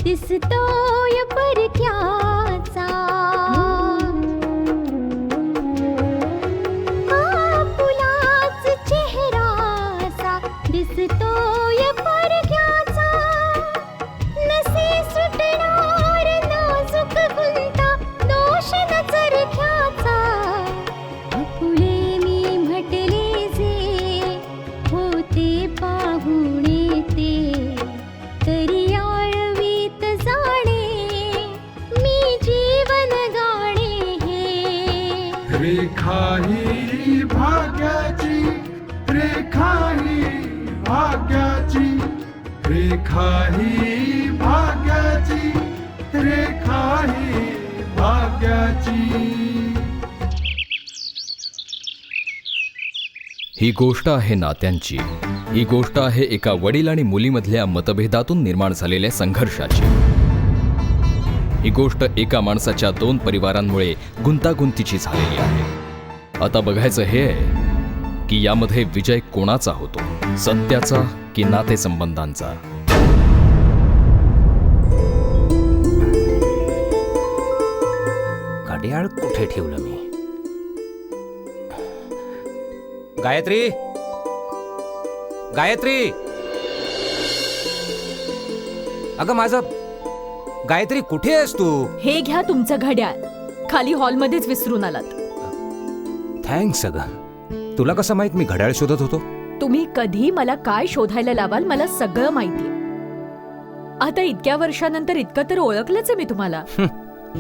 दिसतोय परक्याचा, फुलाच चेहरासा दिसतोय परक्याचा, नसे सुटणार नाजूक गुंता दोष न चरख्याचा, फुले मी म्हटले जे होते पाहुणे ते, तरी आळवीत जाणे मी जीवन गाणे हे. रेखा ही भाग्याची, रेखा ही भाग्याची, रेखा ही भाग्याची, रेखा ही भाग्याची. ही गोष्ट आहे नात्यांची. ही गोष्ट आहे एका वडील आणि मुलीमधल्या मतभेदातून निर्माण झालेल्या संघर्षाची. ही गोष्ट एका माणसाच्या दोन परिवारांमुळे गुंतागुंतीची झालेली आहे. आता बघायचं हे आहे की यामध्ये विजय कोणाचा होतो, सत्याचा की नातेसंबंधांचा. घड्याळ कुठे ठेवलं मी? गायत्री, गायत्री, अगं माझं गायत्री, कुठे आहेस तू? हे घ्या तुमचं घड्याळ. खाली हॉलमध्येच विसरून आलात. थँक्स अगं. तुला कसं माहित मी घड्याळ शोधत होतो? तुम्ही कधी मला काय शोधायला लावाल मला सगळं माहितीये. आता इतक्या वर्षानंतर इतकं तर ओळखलंच आहे मी तुम्हाला.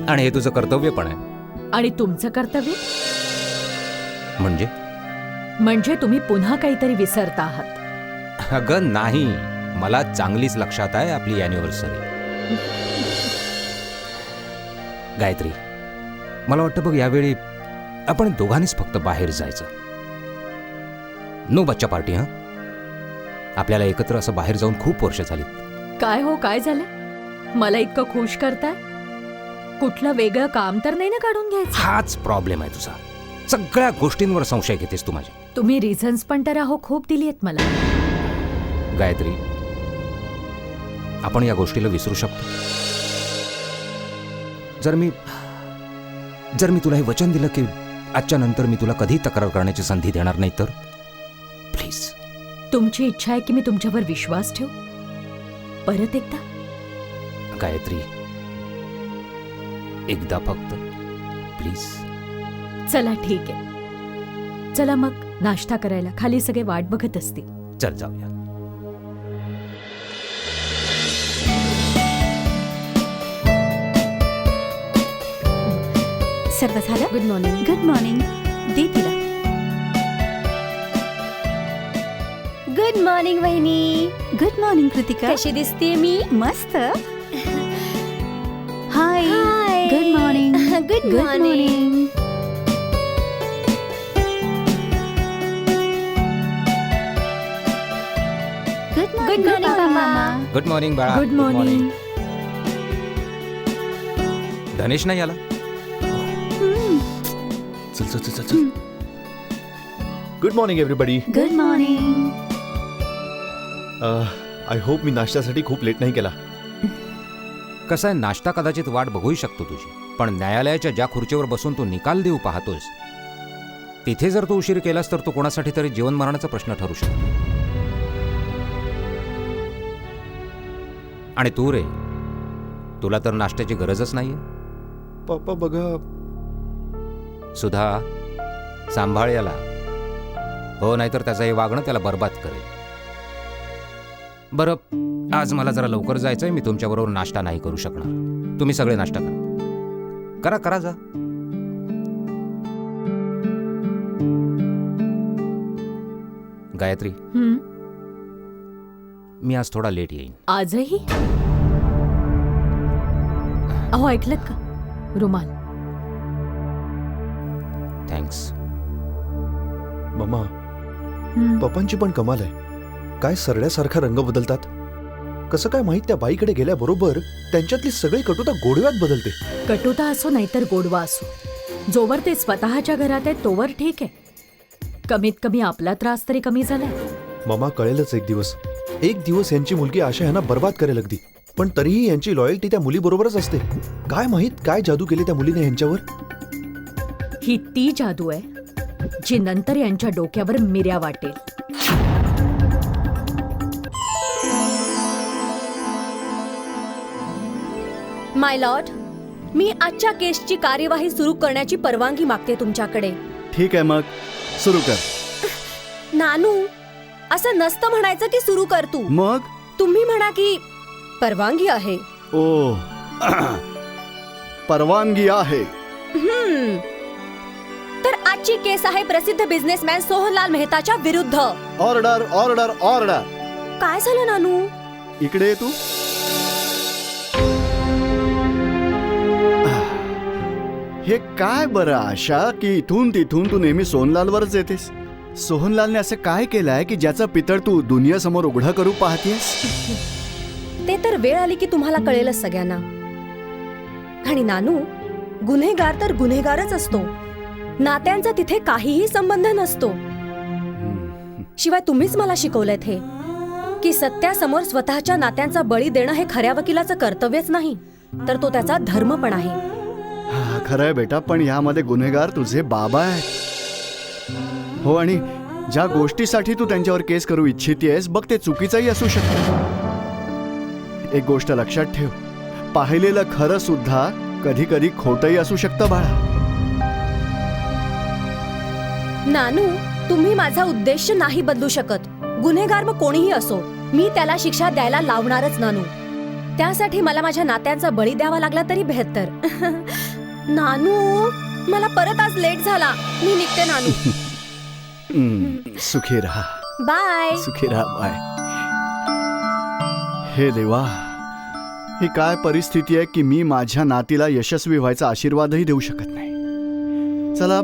आणि हे तुझं कर्तव्य पण आहे. आणि तुमचं कर्तव्य म्हणजे तुम्ही पुन्हा काहीतरी विसरता आहात. अगं नाही, मला चांगलीच लक्षात आहे आपली अॅनिव्हर्सरी. गायत्री, मला वाटतं बघ यावेळी आपण दोघांनीच फक्त बाहेर जायचं. नो बच्चा पार्टी. हा, आपल्याला एकत्र असं बाहेर जाऊन खूप वर्ष झाली. काय हो, काय झालं? मला इतकं खुश करताय? कुठलं वेगळं काम तर नाही ना काढून घ्यायचं? हाच प्रॉब्लेम आहे तुझा. सगळ्या गोष्टींवर संशय घेतेस तू माझे. तुम्ही रिझन्स पण तर अहो खूप दिली आहेत मला. गायत्री, आपण या गोष्टीला विसरू शकतो. जर मी तुला हे वचन दिलं की आजच्या नंतर मी तुला कधी तक्रार करण्याची संधी देणार नाही, तर प्लीज. तुमची इच्छा आहे की मी तुमच्यावर विश्वास ठेवू परत एकदा? गायत्री, एकदा फक्त प्लीज. चला ठीक आहे. चला मग नाश्ता करायला. खाली सगळे वाट बघत असतील. चल जाऊया. सर्व झालं? Good morning. Good morning. दे तिला. गुड मॉर्निंग वहिनी. Good morning Kritika. कशी दिसते मी? मस्त. Hi. Good morning. Good morning. Good morning मामा. गुड मॉर्निंग बाळा. Good morning. धनेश नाही आला? चल चल चल चल. Good morning everybody. Good morning. I hope मी नाश्त्यासाठी खूप लेट नाही केला. कसं आहे, नाश्ता कदाचित वाट बघूही शकतो तुझी, पण न्यायालयाच्या ज्या खुर्चीवर बसून तू निकाल देऊ पाहतोस तिथे जर तू उशीर केलास तर तो कोणासाठी तरी जीवन मरणाचा प्रश्न ठरू शकतो. आणि तू रे, तुला तर नाश्त्याची गरजच नाहीये. पापा बघा. सुधा, सांभाळ याला. हो, नाहीतर त्याचं हे वागणं त्याला बर्बाद करेल. बरं, आज मला जरा लवकर जायचंय. मी तुमच्याबरोबर नाश्ता नाही करू शकणार. तुम्ही सगळे नाश्ता करा. करा जा. गायत्री, मी आज थोडा लेट येईन. आजही? अहो, ऐकलत का? रुमाल. थँक्स. मम्मा, पप्पांची पण कमाल आहे. काय सरड्यासारखा रंग बदलतात. कसं काय माहित, त्या बाईकडे गेल्याबरोबर त्यांच्यातली सगळी कटुता गोडव्यात बदलते. कटुता असो नाहीतर गोडवा असो, जोवर ते स्वतःच्या घरात आहे तोवर ठीक आहे. कमीत कमी आपला त्रास तरी कमी झालाय. मम्मा, कळेलच एक दिवस यांची मुलगी आशा यांना बर्बाद करेल अगदी. पण तरीही यांची लॉयल्टी त्या मुलीबरोबरच असते. काय माहित काय जादू केली त्या मुलीने यांच्यावर. ही ती जादू आहे जी नंतर यांच्या डोक्यावर मिऱ्या वाटेल. माय लॉर्ड, मी आजच्या केसची कार्यवाही सुरू करण्याची परवानगी मागते तुमच्याकडे. ठीक आहे, मग सुरू कर. नानू, असं नसतं म्हणायचं की सुरू कर तू. मग तुम्ही म्हणा की परवानगी आहे. ओ परवानगी आहे. तर आजची केस आहे प्रसिद्ध बिझनेसमॅन सोहनलाल मेहताच्या विरुद्ध. Order order order. काय झालं नानू? इकडे ये तू. हे काय बरं आशा की इथून तिथून तू नेहमी सोहनलालवरच येतेस. सोहनलालने असं काय केलंय की ज्याचं पितळ तू दुनियासमोर उघडं करू पाहतेस? ते तर वेळ आली की तुम्हाला कळेलच सगळ्यांना. आणि नानू, गुन्हेगार तर गुन्हेगारच असतो. नात्यांचा तिथे काहीही संबंध नसतो. शिवाय तुम्हीच मला शिकवलंय हे की सत्यासमोर स्वतःच्या नात्यांचा बळी देणं हे खऱ्या वकिलाचं कर्तव्यच नाही, तर तो त्याचा धर्म पण आहे. हा, खरंय बेटा, पण यामध्ये गुन्हेगार तुझे बाबा आहेत. हो, आणि ज्या गोष्टीसाठी तू त्यांच्यावर केस करू इच्छितेस बघ, ते चुकीचंही असू शकतं. एक गोष्ट लक्षात ठेव, पाहिलेलं खरं सुद्धा कधी कधी खोटंही असू शकतं बाळा. नानू, तुम्ही माझा उद्देश नाही बदलू शकत. गुन्हेगार मग कोणीही असो, मी त्याला शिक्षा द्यायला लावणारच नानू. त्यासाठी मला माझ्या नात्यांचा बळी द्यावा लागला तरी बेहत्तर. नानू, मला परत आज लेट झाला. मी निघते नानू. सुखी राहा. बाय. सुखी राहा. बाय. हे देवा, ही काय परिस्थिती आहे की मी माझ्या नातीला यशस्वी व्हायचा आशीर्वादही देऊ शकत नाही. चला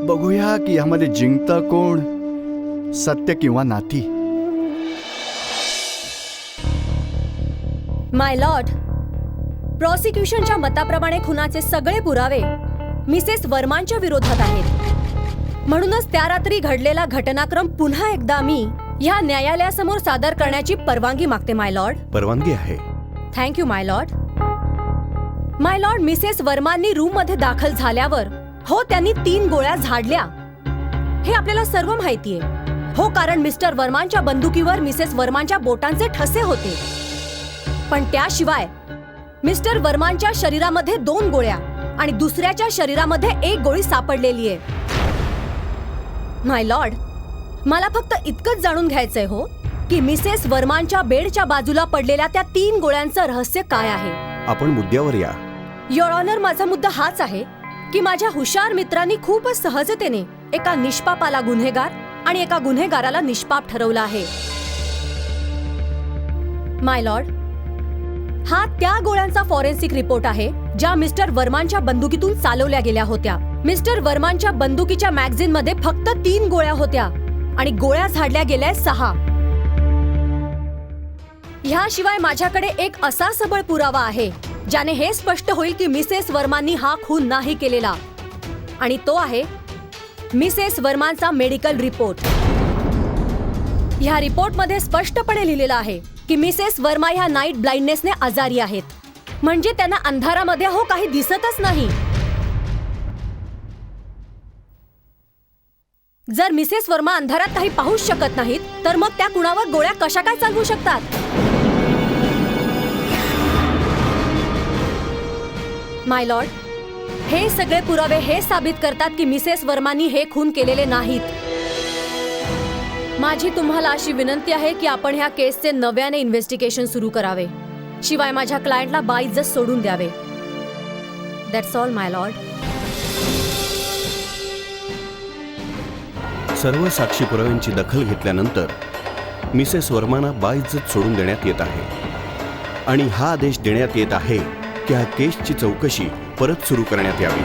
बघूया की यामध्ये जिंकतं कोण, सत्य किंवा नाती. माय लॉर्ड, प्रॉसिक्युशनच्या मताप्रमाणे खुनाचे सगळे पुरावे मिसेस वर्मांच्या विरोधात आहेत. म्हणूनच त्या रात्री घडलेला घटनाक्रम पुन्हा एकदा मी ह्या न्यायालयासमोर सादर करण्याची परवानगी मागते माय लॉर्ड. परवानगी आहे. थँक्यू माय लॉर्ड. माय लॉर्ड, मिसेस वर्मांनी रूम मध्ये दाखल झाल्यावर हो त्यांनी 3 गोळ्या झाडल्या हे आपल्याला सर्व माहितीये. हो, कारण मिस्टर वर्मांच्या बंदुकीवर मिसेस वर्मांच्या बोटांचे ठसे होते. पण त्याशिवाय मिस्टर वर्मांच्या शरीरामध्ये 2 गोळ्या आणि दुसऱ्याच्या शरीरामध्ये 1 गोळी सापडलेली आहे. माय लॉर्ड, मला फक्त इतकंच जाणून घ्यायचंय हो की मिसेस वर्मांच्या बेडच्या बाजूला पडलेल्या त्या 3 गोळ्यांचं रहस्य काय आहे. आपण मुद्द्यावर या. युअर ऑनर, माझा मुद्दा हाच आहे की माझ्या हुशार मित्रांनी खूपच सहजतेने एका निष्पापाला गुन्हेगार आणि एका गुन्हेगाराला निष्पाप ठरवलं आहे. माय लॉर्ड, हा त्या गोळ्यांचा फॉरेन्सिक रिपोर्ट आहे ज्या मिस्टर वर्मांच्या बंदुकीतून चालवल्या गेल्या होत्या. मिस्टर वर्मांच्या बंदुकीच्या मॅगझिन मध्ये फक्त 3 गोळ्या होत्या आणि गोळ्या झाडल्या गेल्या 6. ह्याशिवाय माझ्याकडे एक असा सबळ पुरावा आहे ज्याने हे स्पष्ट होईल की मिसेस वर्मांनी हा खून नाही केलेला, आणि तो आहे मिसेस वर्मांचा मेडिकल रिपोर्ट. ह्या रिपोर्टमध्ये स्पष्टपणे लिहिलेलं आहे की मिसेस वर्मा ह्या नाईट ब्लाइंडनेसने आजारी आहेत. म्हणजे त्यांना अंधारामध्ये हो काही दिसतच नाही. जर मिसेस वर्मा अंधारात काही पाहूच शकत नाहीत तर मग त्या कुणावर गोळ्या कशा काय चालवू शकतात. माय लॉर्ड, हे सगळे पुरावे हे साबित करतात की मिसेस वर्मांनी हे खून केलेले नाहीत. माझी तुम्हाला अशी विनंती आहे की आपण ह्या केसचे नव्याने इन्व्हेस्टिगेशन सुरू करावे. शिवाय माझ्या क्लायंटला बाइज्जत सोडून द्यावे. That's all my Lord. सर्व साक्षी पुराव्यांची दखल घेतल्यानंतर मिसेस वर्मांना बाइज्जत सोडून देण्यात येत आहे आणि हा आदेश देण्यात येत आहे की ह्या केसची चौकशी परत सुरू करण्यात यावी.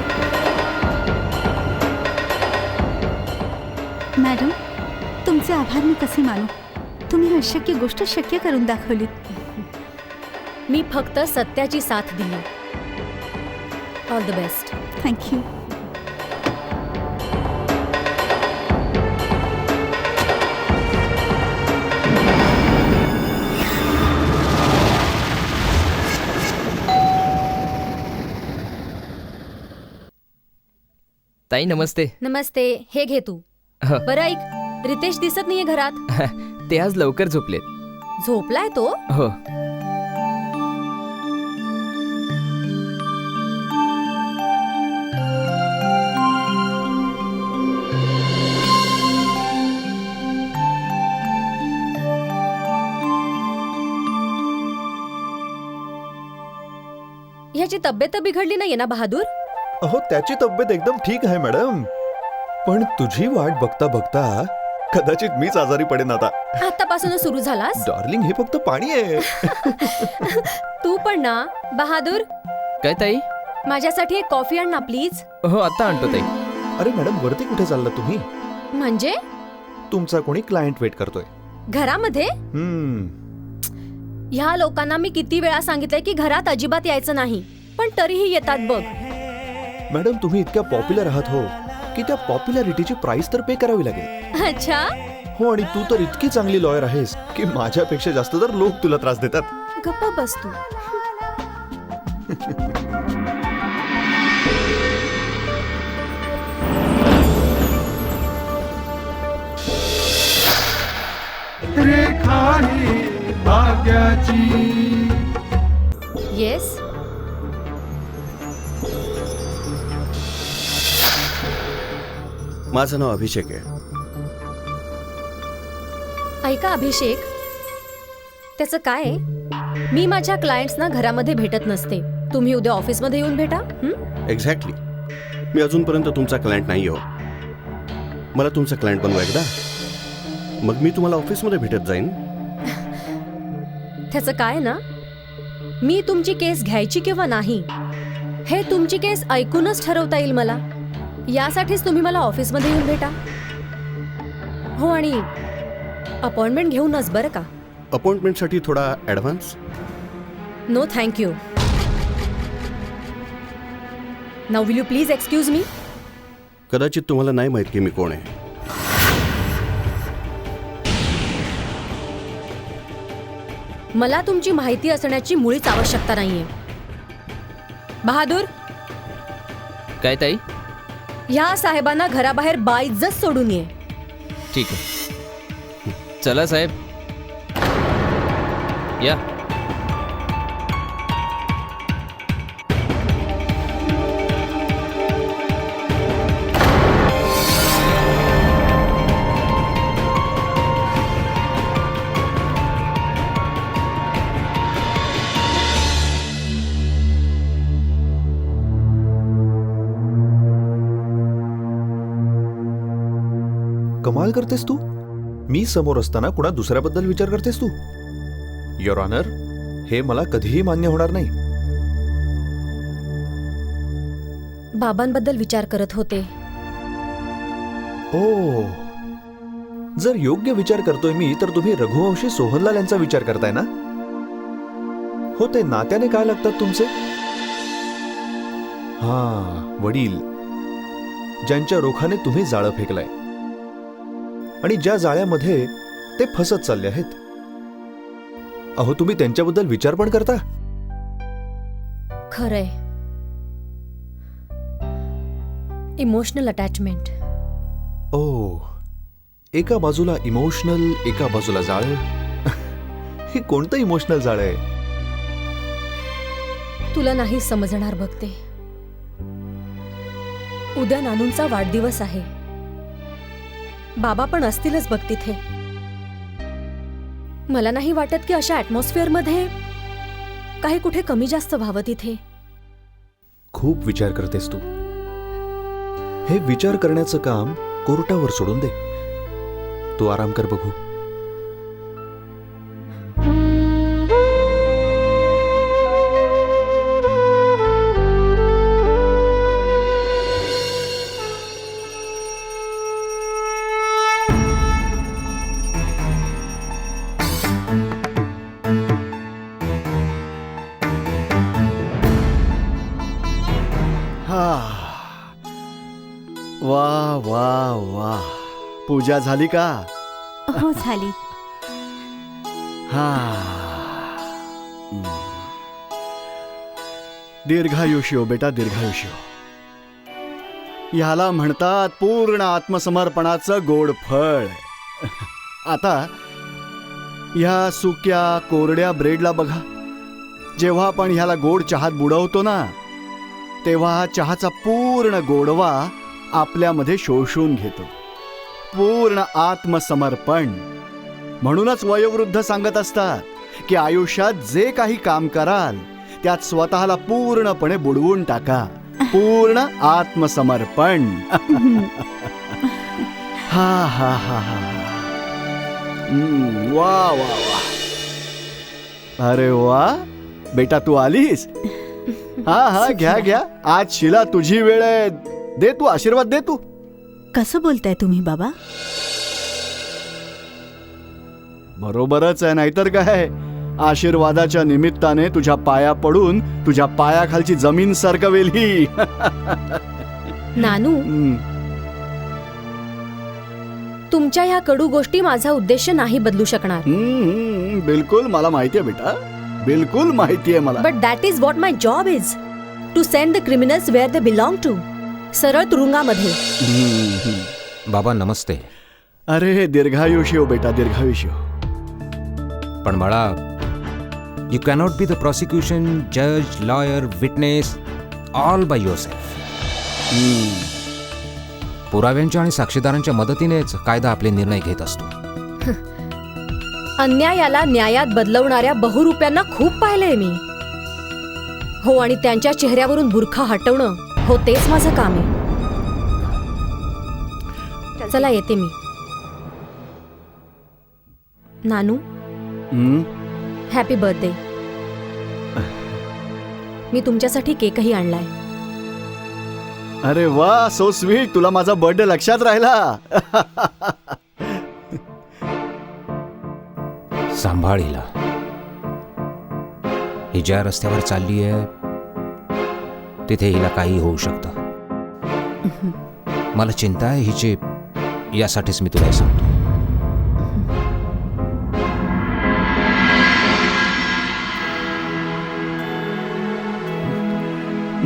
मॅडम, तुमचे आभार मी कसे मानू? तुम्ही अशक्य गोष्ट शक्य करून दाखवलीत. मी फक्त सत्याची साथ दिली. All the best. थँक्यू. ताई नमस्ते. नमस्ते. हे घे तू. ह. बरं ऐक, रितेश दिसत नाहीये घरात. ते आज लवकर झोपलेत. झोपलाय तो? हो. ह्याची तब्येत बिघडली नाहीये ना बहादूर? अहो, त्याची तब्येत एकदम ठीक आहे मॅडम. पण तुझी वाट बघता बघता कदाचित मीच आजारी पडेन आता. आतापासूनच सुरू झालास? डार्लिंग, हे फक्त पाणी आहे. तू पण ना बहादूर. काय ताई? माझ्यासाठी एक कॉफी आण ना प्लीज. हो आता आणतो ताई. अरे मॅडम, वरती कुठे चालला तुम्ही? म्हणजे तुमचा कोणी क्लायंट वेट करतोय. घरामध्ये? ह्या लोकांना मी किती वेळा सांगितलंय की घरात अजिबात यायचं नाही, पण तरीही येतात बघ. मॅडम, तुम्ही इतक्या पॉप्युलर आहात हो की त्या पॉप्युलॅरिटीची प्राइस तर पे करावी लागेल. अच्छा. हो, आणि तू तर इतकी चांगली लॉयर आहेस की माझ्यापेक्षा जास्त तर लोक तुला त्रास देतात. गप्पा बस तू. रेखा ही भाग्याची. येस. माझं नाव अभिषेक आहे. ऐका अभिषेक, त्याचं काय आहे? मी माझ्या क्लायंट्सना घरामध्ये भेटत नसते. तुम्ही उद्या ऑफिसमध्ये येऊन भेटा. एक्झॅक्टली. मी अजूनपर्यंत तुमचा क्लायंट नाही हो. मला तुमचा क्लायंट बनवा एकदा, मग मी तुम्हाला ऑफिसमध्ये भेटत जाईन. त्याचं काय ना, मी तुमची केस घ्यायची किंवा नाही हे तुमची केस ऐकूनच ठरवता येईल मला. यासाठीच तुम्ही मला ऑफिसमध्ये येऊन भेटा. हो, आणि अपॉइंटमेंट घेऊनच बरं का. अपॉइंटमेंटसाठी थोडा advance? No thank you. Now will you please excuse me? कदाचित तुम्हाला नाही माहित की मी कोण आहे. मला तुमची माहिती असण्याची मुळीच आवश्यकता नाहीये. बहादूर, काय ताई? ह्या साहेबांना घराबाहेर बाइज्जत सोडून ये. ठीक आहे. चला साहेब या. कमाल करतेस तू. मी समोर असताना कुणा दुसऱ्याबद्दल विचार करतेस तू. युअर ऑनर, हे मला कधीही मान्य होणार नाही. बाबांबद्दल विचार करत होते. ओ, जर योग्य विचार करतोय मी तर तुम्ही रघुवंशी सोहनलाल यांचा विचार करताय ना? हो, ते नात्याने काय लागतात तुमचे? हा, वडील, ज्यांच्या रोखाने तुम्ही जाळं फेकलाय आणि ज्या जाळ्यामध्ये ते फसत चालले आहेत. अहो, तुम्ही त्यांच्याबद्दल विचार पण करता? खरंय. Emotional attachment. ओ, एका बाजूला इमोशनल, एका बाजूला जाळं. हे कोणतं इमोशनल जाळं आहे? तुला नाही समजणार बघते. उद्या नानूंचा वाढदिवस आहे. बाबा पण असतीलच बघ तिथे. मला नाही वाटत की अशा ॲटमॉस्फिअरमध्ये काही कुठे कमी जास्त व्हावं तिथे. खूप विचार करतेस तू. हे विचार करण्याचं काम कोर्टावर सोडून दे. तू आराम कर बघू. वा वा वा, पूजा झाली का? हो झाली. हा. दीर्घायुष्य हो बेटा, दीर्घायुष्य. ह्याला म्हणतात पूर्ण आत्मसमर्पणाचं गोड फळ. आता ह्या सुक्या कोरड्या ब्रेडला बघा. जेव्हा आपण ह्याला गोड चहात बुडवतो ना, तेव्हा चहाचा पूर्ण गोडवा आपल्यामध्ये शोषून घेतो. पूर्ण आत्मसमर्पण. म्हणूनच वयोवृद्ध सांगत असतात की आयुष्यात जे काही काम कराल त्यात स्वतःला पूर्णपणे बुडवून टाका. पूर्ण आत्मसमर्पण. हा हा हा हा. वा वा वा. अरे वा बेटा, तू आलीस. हा हा, घ्या घ्या. आज शिला तुझी वेळ आहे. दे तू आशीर्वाद दे तू. कसं बोलताय तुम्ही बाबा? बरोबरच आहे, नाहीतर काय. आशीर्वादाच्या निमित्ताने तुझ्या पाया पडून तुझ्या पायाखालची जमीन सरकवेल ही. नानू, तुमच्या ह्या कडू गोष्टी माझा उद्देश नाही बदलू शकणार. बिलकुल मला माहितीये बेटा, बिलकुल माहितीये मला. But that is what my job is, to send the criminals where they belong to. सरळ तुरुंगामध्ये. बाबा नमस्ते. अरे दीर्घायुष्य हो बेटा, दीर्घायुष्य. पण बाळा, you cannot be the prosecution, जज, lawyer, witness all by yourself. पुराव्यांच्या आणि साक्षीदारांच्या मदतीनेच कायदा आपले निर्णय घेत असतो. अन्यायाला न्यायात बदलवणाऱ्या बहुरूप्यांना खूप पाहिलंय मी. हो, आणि त्यांच्या चेहऱ्यावरून बुरखा हटवणं, हो तेच माझं काम आहे. चला येते मी. नानू, हॅपी बर्थडे. मी तुमच्यासाठी केकही आणलाय. अरे वा, सो स्वीट. तुला माझा बर्थडे लक्षात राहिला. सांभाळ हिला. ही ज्या रस्त्यावर चालली आहे तिथे हिला काही होऊ शकतं. मला चिंता आहे हिची. यासाठीच मी तुला हे सांगतो.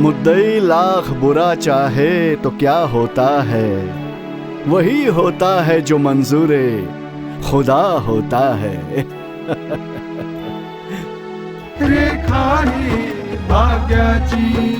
मुद्दई लाख बुरा चाहे तो क्या होता है, वही होता है जो मंजूरे खुदा होता है. रेखा ही भाग्याची.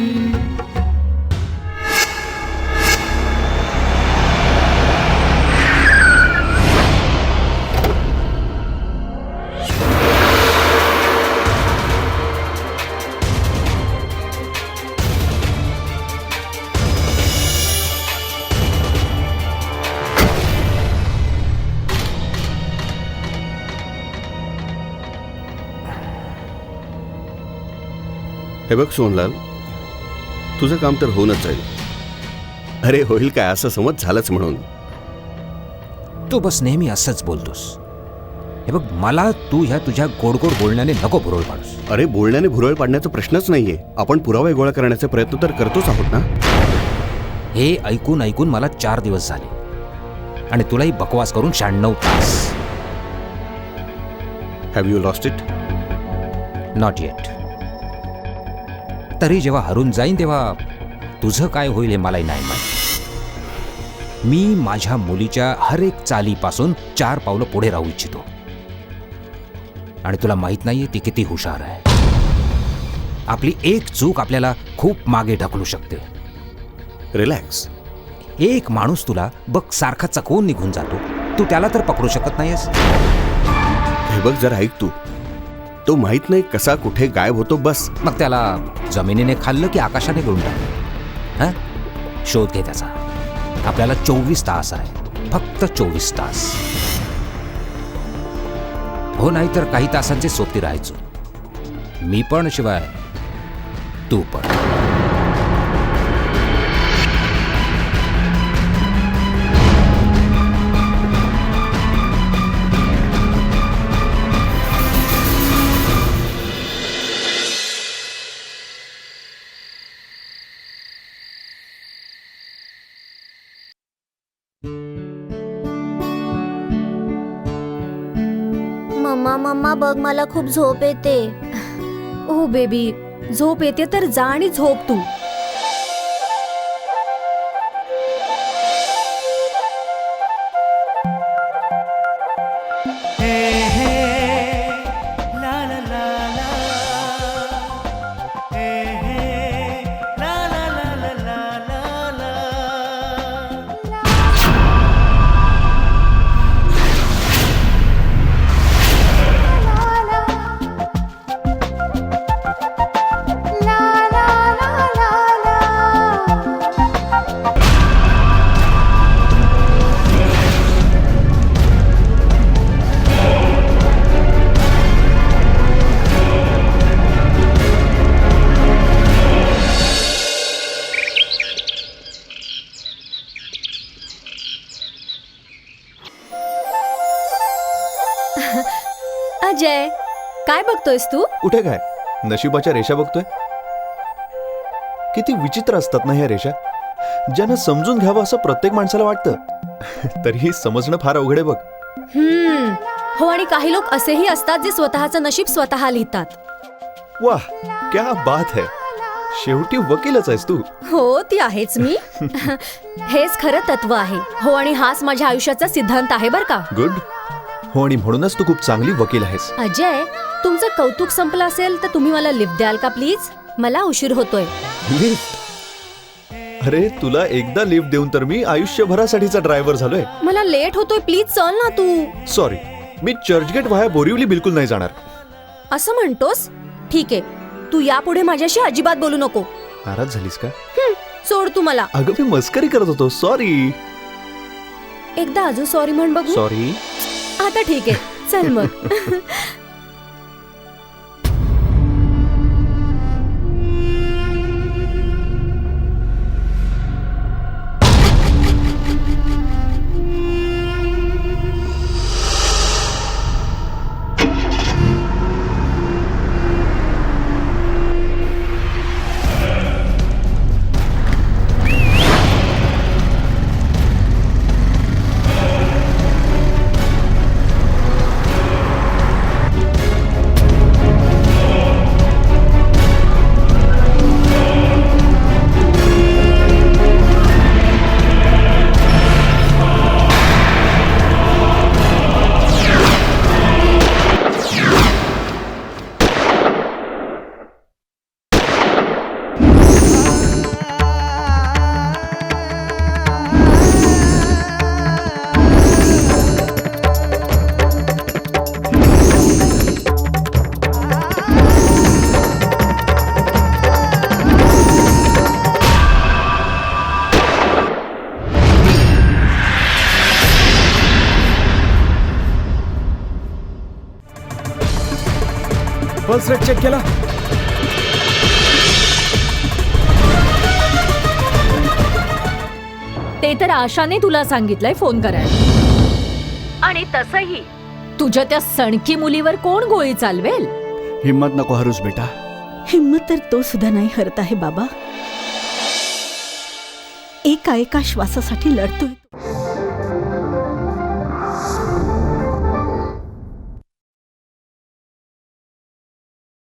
हे बघ सोनलाल, तुझं काम तर होऊनच जाईल. अरे होईल काय असं समज झालंच म्हणून. तू बस नेहमी असंच बोलतोस. हे बघ, मला तू ह्या तुझ्या गोडगोड बोलण्याने नको भुरळ पाडूस. अरे बोलण्याने भुरळ पाडण्याचा प्रश्नच नाहीये. आपण पुरावे गोळा करण्याचे प्रयत्न तर करतोच आहोत ना. हे ऐकून ऐकून मला 4 दिवस झाले आणि तुलाही बकवास करून 96 तास. Have you lost it? Not eight. तरी जेव्हा हरून जाईन तेव्हा तुझं काय होईल हे मलाही नाही माहित. मी माझ्या मुलीच्या हर एक चालीपासून 4 पावलं पुढे राहू इच्छितो. आणि तुला माहित नाहीये ती किती हुशार आहे. आपली एक चूक आपल्याला खूप मागे ढकलू शकते. रिलॅक्स. एक माणूस तुला बघ सारखा चकवून निघून जातो, तू त्याला तर पकडू शकत नाहीस. हे बघ जरा ऐक तू, तो माहित नाही कसा कुठे गायब होतो बस. मग त्याला जमिनीने खाल्लं की आकाशाने गळून टाकलं? हा, शोध घे त्याचा. आपल्याला 24 तास आहे, फक्त 24 तास. हो, नाही तर काही तासांचे सोबती राहायचो मी पण, शिवाय तू पण. मम्मा मम्मा बघ, मला खूप झोप येते. ओ बेबी, झोप येते तर जा आणि झोप तू. अजय, काय बघतोयस तू? कुठे काय, नशिबाच्या रेषा बघतोय. किती विचित्र असतात ना ह्या रेषा. ज्यांना समजून घ्यावं असं प्रत्येक माणसाला वाटतं, तरीही समजणं फार अवघड आहे बघ. हो, आणि काही लोक असेही असतात जे स्वतःचं नशीब स्वतः लिहितात. वाह, क्या बात है. शेवटी वकीलच आहेस तू. हो, ती आहेच मी. हेच खरं तत्व आहे. हो, आणि हाच माझ्या आयुष्याचा सिद्धांत आहे बर का. गुड. हो, आणि म्हणूनच तू खूप चांगली वकील आहेस. अजय, तुमचं कौतुक संपलं असेल तर तुम्ही मला लिफ्ट द्याल का प्लीज? मला उशीर होतोय. लिफ्ट? अरे, तुला एकदा लिफ्ट देऊन तर मी आयुष्यभरासाठीचा ड्रायव्हर झालोय. मला लेट होतोय, प्लीज चल ना तू. सॉरी, मी चर्चगेट व्हाया बोरिवली बिलकुल नाही जाणार. असं म्हणतोस? ठीक आहे, तू यापुढे माझ्याशी अजिबात बोलू नको. नाराज झालीस का? सोड तू मला. अगं, मी मस्करी करत होतो. सॉरी. एकदा अजून सॉरी म्हण बघू. सॉरी. आता ठीक आहे, चल मग. पल्स रेट चेक केला? ते तर आशाने तुला सांगितलंय फोन करायला. आणि तसंही तुझ्या त्या सणकी मुलीवर कोण गोळी चालवेल? हिम्मत नको हरूस बेटा. हिम्मत तर तो सुद्धा नाही हरत आहे बाबा. एका श्वासासाठी लढतोय.